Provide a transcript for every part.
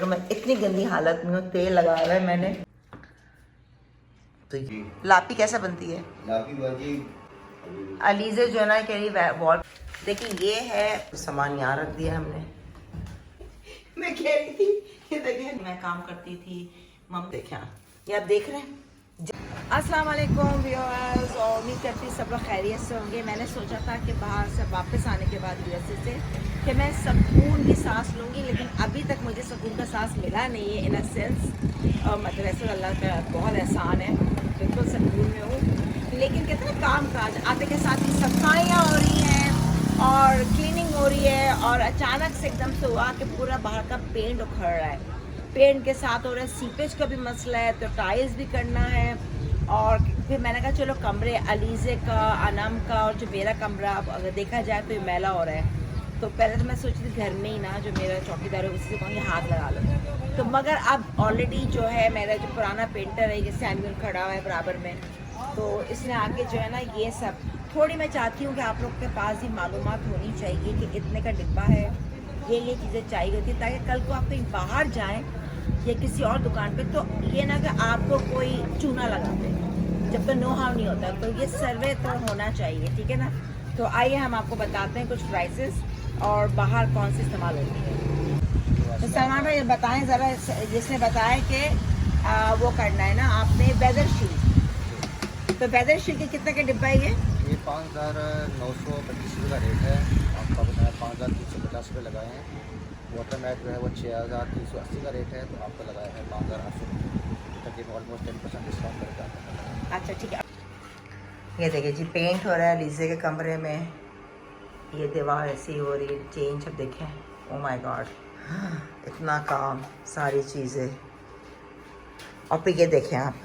मैं इतनी गंदी हालत में हूँ, तेल लगा हुआ है मैंने। तो लापी कैसे बनती है? लापी भाजी अलीज़े जो है ना कह रही वॉल। देखिए ये है सामान, यहाँ रख दिया हमने। मैं कह रही थी ये देखिए मैं काम करती थी मम, देखें ये आप देख रहे हैं। अस्सलाम वालेकुम व्यूअर्स, और उम्मीद करती सब लोग खैरियत से होंगे। मैंने सोचा था कि बाहर से वापस आने के बाद यूएसए से कि मैं सुकून की सांस लूँगी, लेकिन अभी तक मुझे सुकून का सांस मिला नहीं है इन अ सेंस। और मतलब वैसे अल्लाह का बहुत एहसान है, बिल्कुल सुकून में हूँ। लेकिन कहते हैं काम काज आते के साथ ही सफाइयाँ हो रही हैं और क्लीनिंग हो रही है, और अचानक से एकदम से हुआ कि पूरा बाहर का पेंट उखड़ रहा है। पेंट के साथ हो रहा है सीपेज का भी मसला है, तो टाइल्स भी करना है। और फिर मैंने कहा चलो कमरे अलीज़े का, अनम का और जो मेरा कमरा अगर देखा जाए तो ये मैला हो रहा है। तो पहले तो मैं सोची थी घर में ही ना जो मेरा चौकीदार है उसी से कहूँगी हाथ लगा लो, तो मगर अब ऑलरेडी जो है मेरा जो पुराना पेंटर है, जैसे सैमुअल खड़ा हुआ है बराबर में, तो इसने आके जो है ना ये सब थोड़ी, मैं चाहती हूँ कि आप लोग के पास भी मालूमात होनी चाहिए कि इतने का डिब्बा है, ये चीज़ें चाहिए होती, ताकि कल को आप कहीं बाहर जाएँ या किसी और दुकान पे तो ये ना कि आपको कोई चूना लगा दे, जब तक नो हाउ नहीं होता। तो ये सर्वे तो होना चाहिए, ठीक है ना। तो आइए हम आपको बताते हैं कुछ प्राइसेस और बाहर कौन सी इस्तेमाल होती है। तो सलमान भाई बताएं ज़रा, जिसने बताया कि वो करना है ना आपने वेदर शीट, तो वेदर शीट के कितने का डिब्बा है ये 5,925 रुपये का रेट है। आपका बताया 5,350 रुपये लगाए हैं। वाटर मैट जो है वो 6,380 का रेट है, तो आपका लगाया है 5,800 रुपये, तकरीबन ऑलमोस्ट 10% डिस्काउंट करके आपका। अच्छा ठीक है। ये देखिए जी पेंट हो रहा है अलीज़े के कमरे में, ये दीवार ऐसी हो रही है चेंज। अब देखें, ओ माय गॉड, इतना काम, सारी चीज़ें। और फिर ये देखें आप,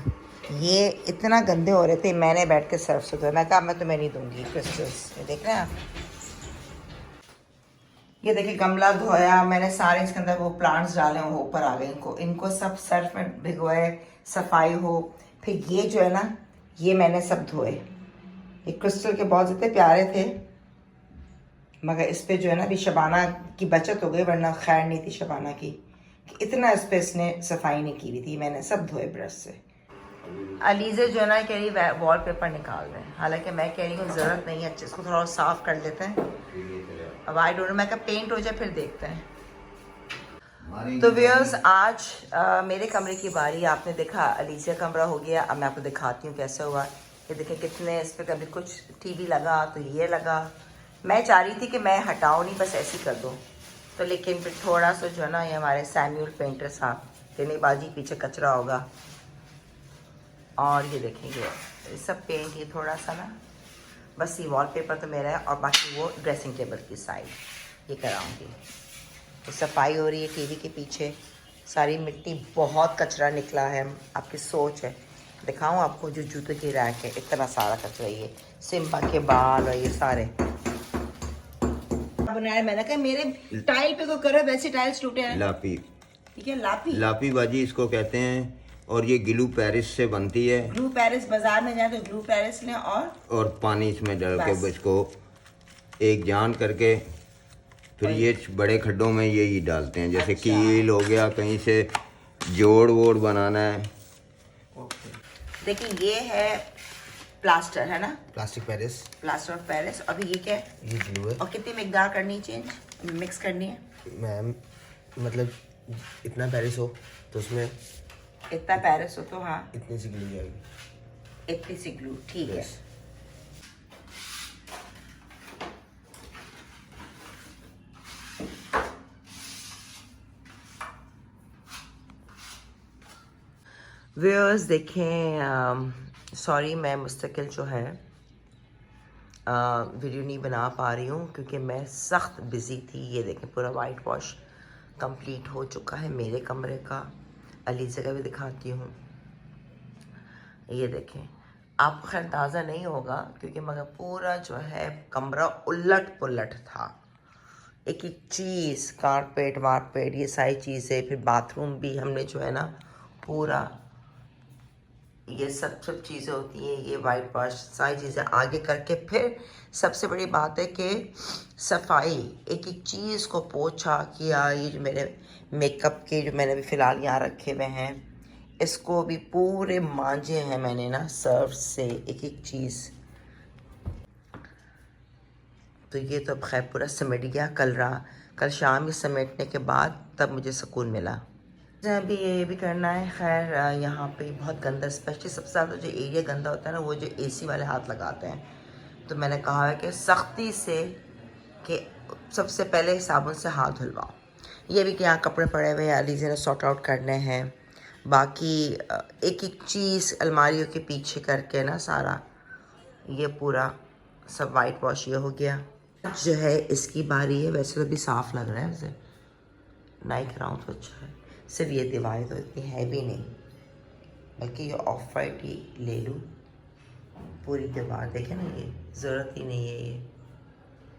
ये इतना गंदे हो रहे थे, मैंने बैठ के सर्फ से धोया। मैं कहा मैं तुम्हें नहीं दूंगी क्रिस्टल्स। ये देख रहे हैं आप, ये देखिए गमला धोया मैंने, सारे इसके अंदर वो प्लांट्स डाले वो ऊपर आ गए। इनको सब सर्फ में भिगोए, सफाई हो। फिर ये जो है ना ये मैंने सब धोए। ये क्रिस्टल के बहुत ज़्यादा प्यारे थे, मगर इस पे जो है ना अभी शबाना की बचत हो गई, वरना खैर नहीं थी शबाना की कि इतना इस पे इसने सफाई नहीं की हुई थी। मैंने सब धोए ब्रश से। अलीज़े जो है ना कह रही वॉल पेपर निकाल दें, हालांकि मैं कह रही हूँ ज़रूरत नहीं है, अच्छे इसको थोड़ा और साफ़ कर लेते हैं। अब आई डोंट नो, मैं कहा पेंट हो जाए फिर देखते हैं। तो व्यूअर्स आज मेरे कमरे की बारी। आपने देखा अलीज़े का कमरा हो गया, अब मैं आपको दिखाती हूँ कैसे हुआ। ये देखें कितने इस पर कभी कुछ टीवी लगा तो ये लगा। मैं चाह रही थी कि मैं हटाऊँ नहीं, बस ऐसे ही कर दूँ, तो लेकिन फिर थोड़ा सा जो है ना ये हमारे सैमुअल पेंटर साहब कहने बाजी पीछे कचरा होगा। और ये देखेंगे सब पेंट, ये थोड़ा सा ना बस ये वॉलपेपर तो मेरा है, और बाकी वो ड्रेसिंग टेबल की साइड ये कराऊंगी। तो सफाई हो रही है टीवी के पीछे, सारी मिट्टी, बहुत कचरा निकला है। आपकी सोच है, दिखाऊं आपको जो जूते की रैक है, इतना सारा कचरा, ये सिम्बा के बाल और ये सारे बनाया। मैंने कहा मेरे टाइल पे को करो, वैसे टाइल्स टूटे हैं। लापी, ठीक है, लापी लापी बाजी इसको कहते हैं, और ये ग्लू पेरिस से बनती है। ग्लू पेरिस, बाजार में जाए तो ग्लू पेरिस लें और पानी इसमें डाल के बस। इसको एक जान करके फिर ये बड़े खड्डों में यही डालते हैं, जैसे अच्छा। कील हो गया, कहीं से जोड़ वोड़ बनाना है। देखिए ये है प्लास्टर, है ना, plastic Paris, plaster of Paris. अभी ये क्या है? ये ग्लू है। और कितनी मिकदार करनी चेंज, मिक्स करनी है मैम, मतलब इतना पेरिस हो तो उसमें इतना पेरिस हो तो हाँ इतनी सी ग्लू जाएगी, इतनी सी ग्लू, ठीक है। व्यूअर्स देखें, सॉरी मैं मुस्तकिल जो है वीडियो नहीं बना पा रही हूँ क्योंकि मैं सख्त बिज़ी थी। ये देखें पूरा वाइट वॉश कंप्लीट हो चुका है मेरे कमरे का। अलीज़े का भी दिखाती हूँ। ये देखें, आपको खैर अंदाज़ा नहीं होगा क्योंकि मगर पूरा जो है कमरा उलट पुलट था, एक एक चीज़, कारपेट वारपेट ये सारी चीज़ें। फिर बाथरूम भी हमने जो है ना पूरा ये सब चीज़ें होती हैं, ये वाइट वॉश सारी चीज़ें आगे करके फिर सबसे बड़ी बात है कि सफाई, एक एक चीज़ को पोछा किया। ये जो मेरे मेकअप के जो मैंने भी फ़िलहाल यहाँ रखे हुए हैं, इसको भी पूरे मांजे हैं मैंने ना सर्फ से, एक एक चीज़। तो ये तो खैर पूरा समेट गया। कल शाम में समेटने के बाद तब मुझे सुकून मिला। अभी ये भी करना है। खैर यहाँ पे बहुत गंदा, स्पेशली सबसे ज़्यादा जो एरिया गंदा होता है ना, वो जो एसी वाले हाथ लगाते हैं। तो मैंने कहा है कि सख्ती से कि सबसे पहले साबुन से हाथ धुलवाओ। ये भी कि यहाँ कपड़े पड़े हुए हैं, अलीज़ा ने सॉर्ट आउट करने हैं। बाकी एक एक चीज़ अलमारियों के पीछे करके ना सारा ये पूरा सब वाइट वॉश ये हो गया। जो है इसकी बारी है। वैसे तो भी साफ़ लग रहा है, वैसे नहीं कराऊँ तो अच्छा है। सिर्फ ये दीवारें तो इतनी है भी नहीं, बल्कि ये ऑफ वाइट ही ले लूँ। पूरी दीवार देखें ना, ये ज़रूरत ही नहीं है। ये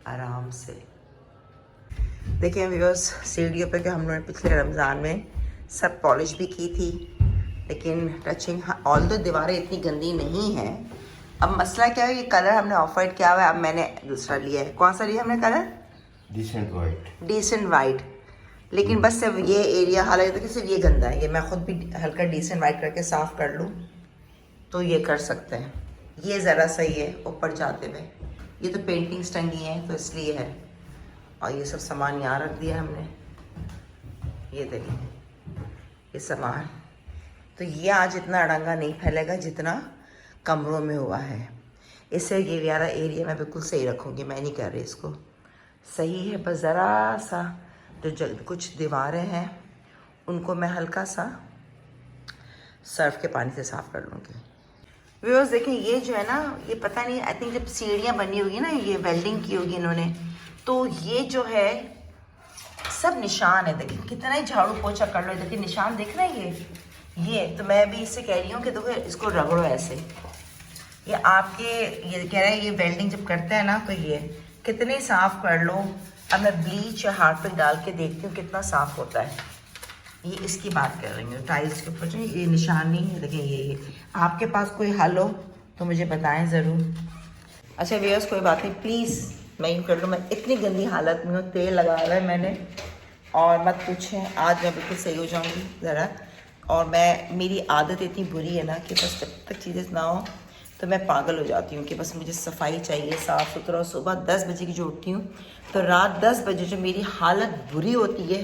आराम से देखें व्यूअर्स, सीढ़ियों पे कि हम लोगों ने पिछले रमज़ान में सब पॉलिश भी की थी, लेकिन टचिंग ऑल दो दीवारें इतनी गंदी नहीं हैं। अब मसला क्या है, ये कलर हमने ऑफ वाइट किया हुआ है। अब मैंने दूसरा लिया है। कौन सा लिया हमने कलर? Decent white. लेकिन बस सिर्फ ये एरिया, हालांकि तो सिर्फ ये गंदा है, ये मैं ख़ुद भी हल्का डिसेंट वाइट करके साफ़ कर लूँ तो ये कर सकते हैं। ये ज़रा सही है ऊपर जाते हुए। ये तो पेंटिंग्स टंगी हैं तो इसलिए है। और ये सब सामान यहाँ रख दिया हमने। ये देखिए ये सामान, तो ये आज इतना अड़ंगा नहीं फैलेगा जितना कमरों में हुआ है। इससे ये वाला एरिया मैं बिल्कुल सही रखूँगी, मैं नहीं कर रही इसको। सही है, बस ज़रा सा जो कुछ दीवारें हैं उनको मैं हल्का सा सर्फ के पानी से साफ़ कर लूँगी। व्यूअर्स देखें, ये जो है ना, ये पता नहीं, आई थिंक जब सीढ़ियाँ बनी होगी ना, ये वेल्डिंग की होगी इन्होंने, तो ये जो है सब निशान है। देखिए कितना ही झाड़ू पोछा कर लो, देखिए निशान दिख रहे हैं ये। तो मैं भी इससे कह रही हूँ कि देखो इसको रगड़ो ऐसे। ये आपके, ये कह रहे हैं ये वेल्डिंग जब करते हैं ना, तो ये कितने साफ़ कर लो। अब मैं ब्लीच या हार्पिक डाल के देखती हूँ कितना साफ़ होता है। ये इसकी बात कर रही हूँ, टाइल्स के ऊपर जो ये निशान नहीं है, देखें ये आपके पास कोई हल हो तो मुझे बताएं ज़रूर। अच्छा व्यूअर्स, कोई बात नहीं, प्लीज़ मैं यूँ कर लूँ। मैं इतनी गंदी हालत में हूँ, तेल लगा हुआ है मैंने, और मत पूछें, आज मैं बिल्कुल सही हो जाऊँगी ज़रा। और मेरी आदत इतनी बुरी है ना कि बस जब तक चीज़ें ना हो तो मैं पागल हो जाती हूँ कि बस मुझे सफाई चाहिए, साफ़ सुथरा। सुबह 10 बजे की जो उठती हूँ तो रात 10 बजे जो मेरी हालत बुरी होती है,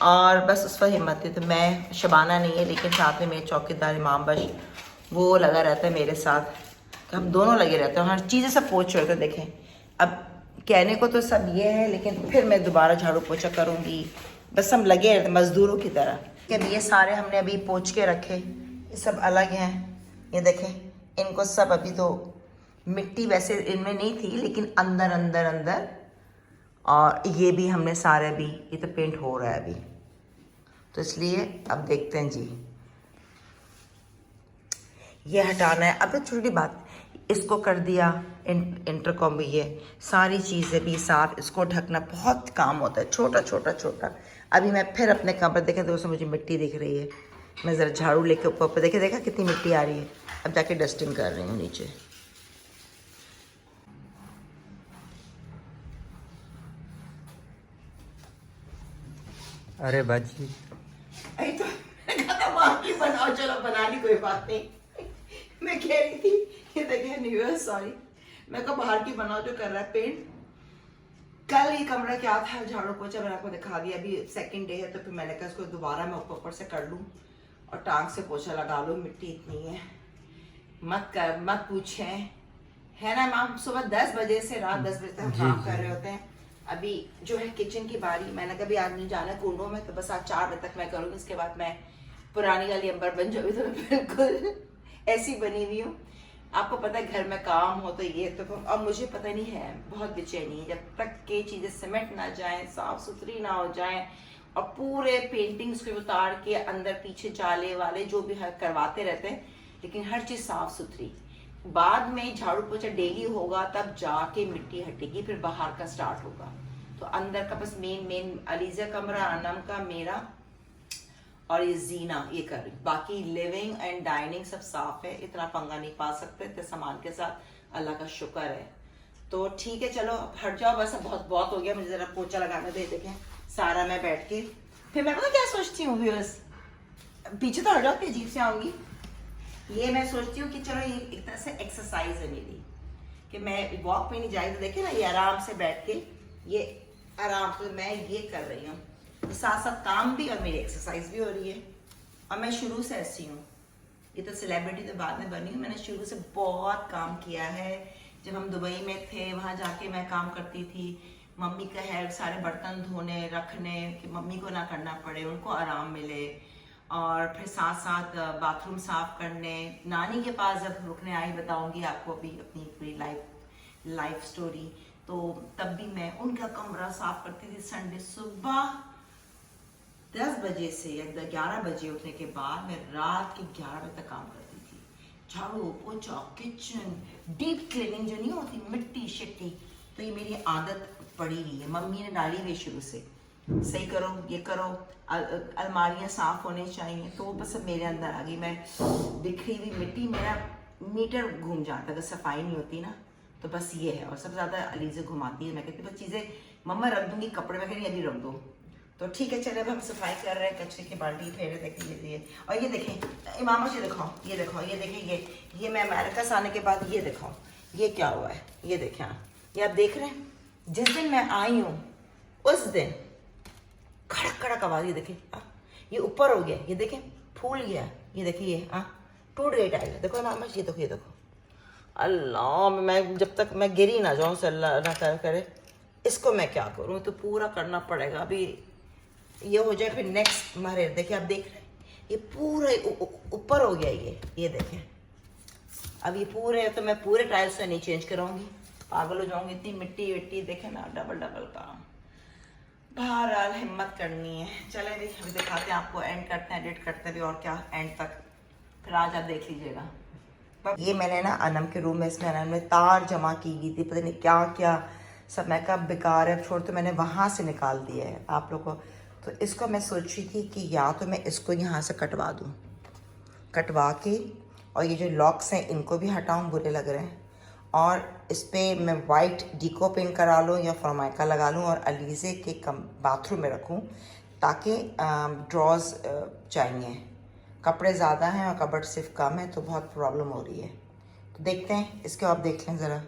और बस उस पर हिम्मत है। तो मैं, शबाना नहीं है लेकिन साथ में मेरे चौकीदार इमाम बश, वो लगा रहता है मेरे साथ, कि हम दोनों लगे रहते हैं, हर चीज़ें सब पोछ रहे थे। देखें अब कहने को तो सब ये है, लेकिन फिर मैं दोबारा झाड़ू पोछा करूँगी। बस हम लगे रहते मज़दूरों की तरह। अब ये सारे हमने अभी पोछ के रखे, ये सब अलग हैं। ये देखें इनको सब, अभी तो मिट्टी वैसे इनमें नहीं थी लेकिन अंदर अंदर अंदर, और ये भी हमने सारे भी, ये तो पेंट हो रहा है अभी, तो इसलिए अब देखते हैं जी। ये हटाना है। अब छोटी बात, इसको कर दिया इंटरकॉम में, ये सारी चीज़ें भी साफ, इसको ढकना बहुत काम होता है, छोटा छोटा छोटा। अभी मैं फिर अपने कमरे देखें तो उसमें मुझे मिट्टी दिख रही है। मैं ज़रा झाड़ू लेके ऊपर देखा कितनी मिट्टी आ रही है। अब जाके डस्टिंग कर रही हूँ नीचे। अरे बाजी, अरे तो की बनाओ, चलो बना ली, कोई बात नहीं। मैं कह रही थी कि देखिए न्यू ईयर, सॉरी, मैं कहा बाहर की बनाओ जो कर रहा है पेंट। कल ये कमरा क्या था, झाड़ू पोछा मैंने आपको दिखा दिया। अभी सेकंड डे है तो फिर मैंने कहा इसको दोबारा मैं ऊपर से कर लूँ और टांग से पोछा लगा लूँ। मिट्टी इतनी है, मत पूछें, है ना मैम। सुबह 10 बजे से रात 10 बजे तक हम काम कर रहे होते हैं। अभी जो है किचन की बारी, मैंने कभी आज नहीं जाना कुंडों में, तो बस आज 4 बजे तक मैं करूँगी। इसके बाद मैं पुरानी वाली अंबर बन जाऊँगी। तो मैं बिल्कुल ऐसी बनी हुई हूँ। आपको पता है घर में काम हो तो ये तो, अब मुझे पता नहीं है, बहुत बेचैनी है जब तक के चीज़ें सिमट ना जाएं, साफ सुथरी ना हो जाएं, और पूरे पेंटिंग्स को उतार के अंदर पीछे जाले वाले जो भी करवाते रहते हैं, लेकिन हर चीज़ साफ सुथरी। बाद में झाड़ू पोछा डेली होगा तब जाके मिट्टी हटेगी, फिर बाहर का स्टार्ट होगा। तो अंदर का बस मेन अलीज़ा कमरा, अनम का, मेरा और ये जीना ये कर रही, बाकी लिविंग एंड डाइनिंग सब साफ है, इतना पंगा नहीं पा सकते थे सामान के साथ, अल्लाह का शुक्र है। तो ठीक है चलो हट जाओ, बस बहुत बहुत हो गया, मुझे जरा पोछा लगाने दे। देखें सारा मैं बैठ के, फिर मैं पता क्या सोचती हूँ व्यूअर्स, पीछे तो हट जाओ, फिर अजीब से आऊंगी। ये मैं सोचती हूँ कि चलो ये एक तरह से एक्सरसाइज है मेरी, कि मैं वॉक पे नहीं जाए तो देखे ना ये आराम से बैठ के, ये आराम से मैं ये कर रही हूँ, तो साथ साथ काम भी और मेरी एक्सरसाइज भी हो रही है। और मैं शुरू से ऐसी हूँ, ये तो सेलिब्रिटी तो बाद में बनी हूँ, मैंने शुरू से बहुत काम किया है। जब हम दुबई में थे वहाँ जाके मैं काम करती थी, मम्मी का हेल्प, सारे बर्तन धोने रखने, कि मम्मी को ना करना पड़े, उनको आराम मिले, और फिर साथ साथ बाथरूम साफ करने। नानी के पास जब रुकने आई, बताऊंगी आपको अभी अपनी पूरी लाइफ स्टोरी, तो तब भी मैं उनका कमरा साफ करती थी। संडे सुबह 10 बजे से या 11 बजे उठने के बाद मैं रात के 11 बजे तक काम करती थी। झाड़ू पोछा, किचन, डीप क्लीनिंग जो नहीं होती, मिट्टी शिट्टी, तो ये मेरी आदत पड़ी हुई है, मम्मी ने डाली हुई शुरू से, सही करो ये करो, अलमारियाँ साफ होने चाहिए, तो बस अब मेरे अंदर आ गई। मैं बिखरी हुई मिट्टी, मेरा मीटर घूम जाता अगर सफाई नहीं होती ना, तो बस ये है। और सबसे ज़्यादा अलीज़ा घुमाती है, मैं कहती बस चीज़ें मम्मा रख दूंगी, कपड़े मैं कहीं अभी रख दो। तो ठीक है चले, अब हम सफाई कर रहे हैं, कचरे की बाल्टी फेरे, देखें ये। और ये देखें इमामा जी, दिखाओ ये देखो, ये देखें ये मैं अमेरिका से आने के बाद ये दिखाओ ये क्या हुआ है, ये देखें ये आप देख रहे हैं, जिस दिन मैं आई हूँ उस दिन खड़क खड़क आवाज, ये देखें ये ऊपर हो गया, ये देखें फूल गया, ये देखिए ये टूट गई टाइल, देखो मामा ये देखो, ये देखो। अल्लाह, मैं जब तक मैं गिरी ना जाऊँ, अल्लाह ना करे, इसको मैं क्या करूँ, तो पूरा करना पड़ेगा। अभी ये हो जाए फिर नेक्स्ट मारे, देखिए आप देख रहे हैं ये पूरे ऊपर हो गया, ये देखें। अब ये पूरे, तो मैं पूरे टाइल्स से नहीं चेंज कराऊंगी, पागल हो जाऊंगी, इतनी मिट्टी विट्टी, देखें ना, डबल काम। बहरहाल हिम्मत करनी है। चले भी अभी दिखाते हैं आपको, एंड करते हैं, एडिट करते भी, और क्या एंड तक, फिर आज आप देख लीजिएगा। ये मैंने ना अनम के रूम में, इसमें अनम में तार जमा की गई थी, पता नहीं क्या क्या सब, मैं कहा बेकार है छोड़, तो मैंने वहाँ से निकाल दिया है आप लोग को। तो इसको मैं सोच रही थी कि या तो मैं इसको यहाँ से कटवा दूँ, कटवा के, और ये जो लॉक्स हैं इनको भी हटाऊँ, बुरे लग रहे हैं, और इस पर मैं वाइट डिको पेंट करा लूँ या फॉर्माइका लगा लूँ, और अलीज़े के बाथरूम में रखूँ, ताकि ड्रॉज चाहिए, कपड़े ज़्यादा हैं और कबर्ड सिर्फ कम है, तो बहुत प्रॉब्लम हो रही है। तो देखते हैं, इसके आप देख लें ज़रा।